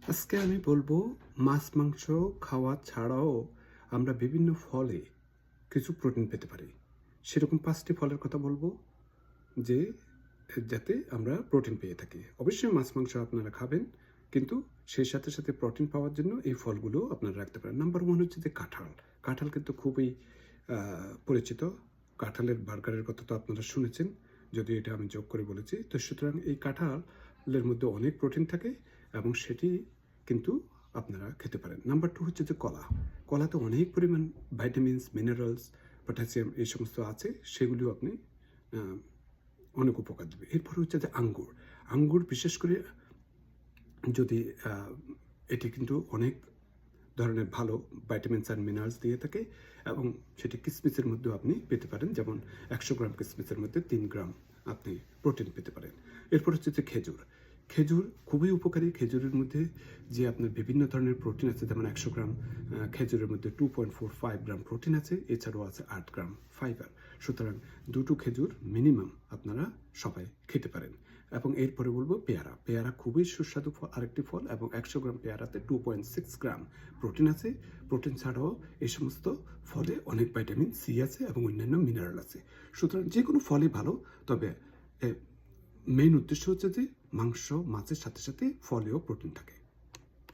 আজকে আমি বলবো মাছ মাংস খাওয়া ছাড়াও আমরা বিভিন্ন ফলে কিছু প্রোটিন পেতে পারি। সেরকম 5টি ফলের কথা বলবো যে যাতে আমরা প্রোটিন পেয়ে থাকি। অবশ্যই মাছ মাংস আপনারা খাবেন, কিন্তু সেই সাথে সাথে প্রোটিন পাওয়ার জন্য এই ফলগুলো আপনারা রাখতে পারেন। নাম্বার 1 হচ্ছে যে কাঁঠাল। কাঁঠাল কিন্তু খুবই পরিচিত। কাঁঠালের বার্গারের কথা তো আপনারা শুনেছেন, যদিও এটা আমি যোগ করে বলেছি। তো সুতরাং এই কাঁঠালের মধ্যে অনেক প্রোটিন থাকে এবং সেটি কিন্তু আপনারা খেতে পারেন। নাম্বার 2 হচ্ছে যে কলা। কলাতে অনেক পরিমাণ ভাইটামিনস, মিনারেলস, পটাশিয়াম এই সমস্ত আছে, সেগুলিও আপনি অনেক উপকার দেবে। এরপর হচ্ছে যে আঙ্গুর। আঙ্গুর বিশেষ করে যদি এটি কিন্তু অনেক ধরনের ভালো ভাইটামিনস অ্যান্ড মিনারেলস দিয়ে থাকে এবং সেটি কিসমিসের মধ্যেও আপনি পেতে পারেন। যেমন 100 গ্রাম কিসমিসের মধ্যে 3 গ্রাম আপনি প্রোটিন পেতে পারেন। এরপর হচ্ছে যে খেজুর। খেজুর খুবই উপকারী। খেজুরের মধ্যে যে আপনার বিভিন্ন ধরনের প্রোটিন আছে, যেমন 100 গ্রাম খেজুরের মধ্যে 2.45 গ্রাম প্রোটিন আছে, এছাড়াও আছে 8 গ্রাম ফাইবার। সুতরাং 2টো খেজুর মিনিমাম আপনারা সবাই খেতে পারেন। এবং এরপরে বলবো পেয়ারা। পেয়ারা খুবই সুস্বাদু ফল, আরেকটি ফল, এবং 100 গ্রাম পেয়ারাতে 2.6 গ্রাম প্রোটিন আছে। প্রোটিন ছাড়াও এই সমস্ত ফলে অনেক ভাইটামিন সি আছে এবং অন্যান্য মিনারেল আছে। সুতরাং যে কোনো ফলই ভালো, তবে মেইন উদ্দেশ্য হচ্ছে যে মাংস মাছের সাথে সাথে ফলেও প্রোটিন থাকে।